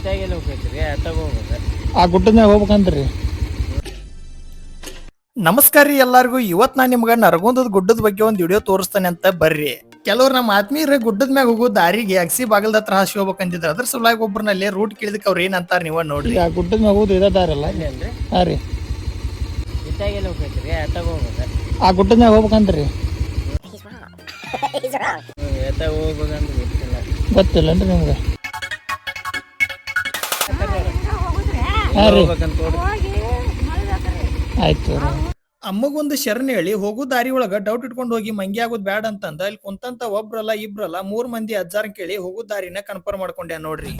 ಇತ್ತಾಗೆಲ್ಲ ಹೋಗ್ಬೇಕ್ರಿ ತಗೋಬೇಕು. ಆ ಗುಡ್ಡದ ಮ್ಯಾಗ ಹೋಗ್ಬೇಕಂತ್ರಿ. ನಮಸ್ಕಾರ ರೀ ಎಲ್ಲಾರ್ಗು. ಇವತ್ ನಾ ನಿಮ್ಗ ನರಗುಂದದ ಗುಡ್ಡದ ಬಗ್ಗೆ ಒಂದ್ ವಿಡಿಯೋ ತೋರಿಸ್ತಾನೆ ಅಂತ ಬರ್ರಿ. ಕೆಲವ್ರು ನಮ್ಮ ಆತ್ಮೀಯರ ಗುಡ್ಡದ ಮ್ಯಾಗ ಹೋಗೋ ದಾರಿಗೆ ಅಗಸಿ ಬಾಗಲ್ದ ಹತ್ರ ಹಾಸಿ ಹೋಗ್ಬೇಕಂತಿದ್ರು. ಅದ್ರ ಸಲುವಾಗಿ ಒಬ್ರನಲ್ಲಿ ರೂಟ್ ಕೇಳಿದಕ್ಕೆ ಅವ್ರು ಏನಂತಾರ ನೀವ ನೋಡ್ರಿ. ಆ ಗುಡ್ಡದ ಮ್ಯಾಗ ಹೋಗುದು ಇದಾರಲ್ಲ. ಅಲ್ಲೇನ್ರಿ ಹಾ ರೀ, ಇತ್ತಾಗೆಲ್ಲ ಹೋಗ್ಬೇಕ್ರಿ ತಗೋಬೇಕು. ಆ ಗುಡ್ಡದ ಮ್ಯಾಗ ಹೋಗ್ಬೇಕಂತ್ರಿ. ಎತ್ತ ಹೋಗ್ಬೇಕಂತ ಗೊತ್ತಿಲ್ಲ. ಗೊತ್ತಿಲ್ಲನ್ರಿ ನಿಮ್ಗೆ? ಹಾ ರೀ, ಹೋಗ್ಬೇಕಂತ ನೋಡ್ರಿ. ಆಯ್ತು ರೀ. ಅಮ್ಮಗೊಂದು ಶರಣ್ ಹೇಳಿ ಹೋಗೋ ದಾರಿ ಒಳಗ ಡೌಟ್ ಇಟ್ಕೊಂಡು ಹೋಗಿ ಮಂಗಿ ಆಗೋದ್ ಬ್ಯಾಡ ಅಂತಂದ ಇಲ್ಲಿ ಕುಂತಂತ ಒಬ್ರಲ್ಲ ಇಬ್ರಲ್ಲ 3 ಮಂದಿ ಅಜ್ಜಾರ್ ಕೇಳಿ ಹೋಗೋ ದಾರಿನ ಕನ್ಫರ್ಮ್ ಮಾಡ್ಕೊಂಡ್ಯಾ ನೋಡ್ರಿ.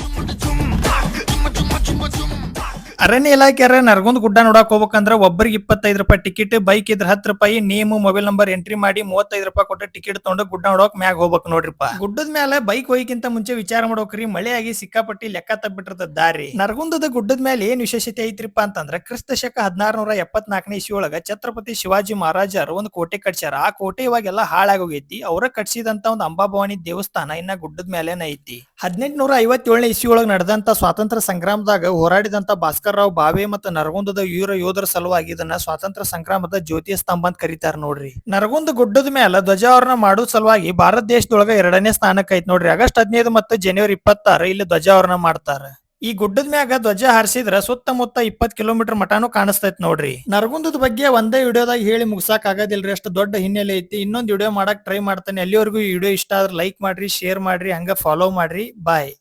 ಅರಣ್ಯ ಇಲಾಖೆಯರ ನರಗುಂದ ಗುಡ್ಡ ನೋಡಕ್ ಹೋಗ್ಬೇಕಂದ್ರ ಒಬ್ಬರಿಗೆ 25 ರೂಪಾಯಿ ಟಿಕೆಟ್, ಬೈಕ್ ಇದ್ರ 10 ರೂಪಾಯಿ, ನೇಮ್ ಮೊಬೈಲ್ ನಂಬರ್ ಎಂಟ್ರಿ ಮಾಡಿ 35 ರೂಪಾಯಿ ಕೊಟ್ಟು ಟಿಕೆಟ್ ತಗೊಂಡು ಗುಡ್ಡ ನೋಡಕ್ ಮ್ಯಾಗ ಹೋಗ್ಬೇಕು ನೋಡ್ರಿಪ್ಪ. ಗುಡ್ಡದ ಮೇಲೆ ಬೈಕ್ ಹೋಗಿಕ್ಕಿಂತ ಮುಂಚೆ ವಿಚಾರ ಮಾಡ್ಬೇಕ್ರಿ. ಮಳೆ ಆಗಿ ಸಿಕ್ಕಾಪಟ್ಟಿ ಲೆಕ್ಕ ತಪ್ಪಿಟ್ಟಿರ್ತದ ದಾರಿ. ನರಗುಂದದ ಗುಡ್ಡದ ಮೇಲೆ ಏನ್ ವಿಶೇಷತೆ ಐತ್ರಿಪ್ಪ ಅಂತಂದ್ರ ಕ್ರಿಸ್ತ ಶಕ 1674ನೇ ಇಸ್ವಿ ಒಳಗ ಛತ್ರಪತಿ ಶಿವಾಜಿ ಮಹಾರಾಜರು ಒಂದು ಕೋಟೆ ಕಟ್ಸ್ಯಾರ. ಆ ಕೋಟೆ ಇವಾಗೆಲ್ಲ ಹಾಳಾಗೋಗೈತಿ. ಅವ್ರ ಕಟ್ಸಿದಂತ ಒಂದು ಅಂಬಾಭವಾನಿ ದೇವಸ್ಥಾನ ಇನ್ನ ಗುಡ್ಡದ ಮೇಲೆನ ಐತಿ. 1857ನೇ ಇಸ್ವಿ ಒಳಗ ನಡೆದಂತ ಸ್ವಾತಂತ್ರ್ಯ ಸಂಗ್ರಾಮದಾಗ ಹೋರಾಡಿದಂತ ಭಾಸ್ಕರ್ ರಾವ್ ಭಾವೆ ಮತ್ತು ನರಗುಂದದ ವೀರ ಯೋಧರ ಸಲುವಾಗಿ ಇದನ್ನ ಸ್ವಾತಂತ್ರ್ಯ ಸಂಗ್ರಾಮದ ಜ್ಯೋತಿಯ ಸ್ತಂಭ ಅಂತ ಕರೀತಾರ ನೋಡ್ರಿ. ನರಗುಂದ ಗುಡ್ಡದ ಮೇಲೆ ಧ್ವಜಾರೋಹಣ ಮಾಡೋ ಸಲುವಾಗಿ ಭಾರತ ದೇಶದೊಳಗ 2ನೇ ಸ್ಥಾನಕ್ಕೆ ಐತಿ ನೋಡ್ರಿ. ಆಗಸ್ಟ್ 15 ಮತ್ತು ಜನವರಿ 26 ಇಲ್ಲಿ ಧ್ವಜಾರೋಹಣ ಮಾಡ್ತಾರ. ಈ ಗುಡ್ಡದ ಮ್ಯಾಗ ಧ್ವಜ ಹಾರಿಸಿದ್ರ ಸುತ್ತಮುತ್ತ 20 ಕಿಲೋಮೀಟರ್ ಮಟಾನು ಕಾಣಿಸ್ತೈತಿ ನೋಡ್ರಿ. ನರಗುಂದದ ಬಗ್ಗೆ ಒಂದೇ ವಿಡಿಯೋದಾಗ ಹೇಳಿ ಮುಗಿಸಾಕ್ ಆಗೋದಿಲ್ರಿ, ಅಷ್ಟು ದೊಡ್ಡ ಹಿನ್ನೆಲೆ ಐತಿ. ಇನ್ನೊಂದು ವಿಡಿಯೋ ಮಾಡಕ್ ಟ್ರೈ ಮಾಡ್ತಾನೆ. ಅಲ್ಲಿವರೆಗೂ ಈ ವಿಡಿಯೋ ಇಷ್ಟ ಆದ್ರೆ ಲೈಕ್ ಮಾಡ್ರಿ, ಶೇರ್ ಮಾಡ್ರಿ, ಹಂಗ ಫಾಲೋ ಮಾಡ್ರಿ. ಬಾಯ್.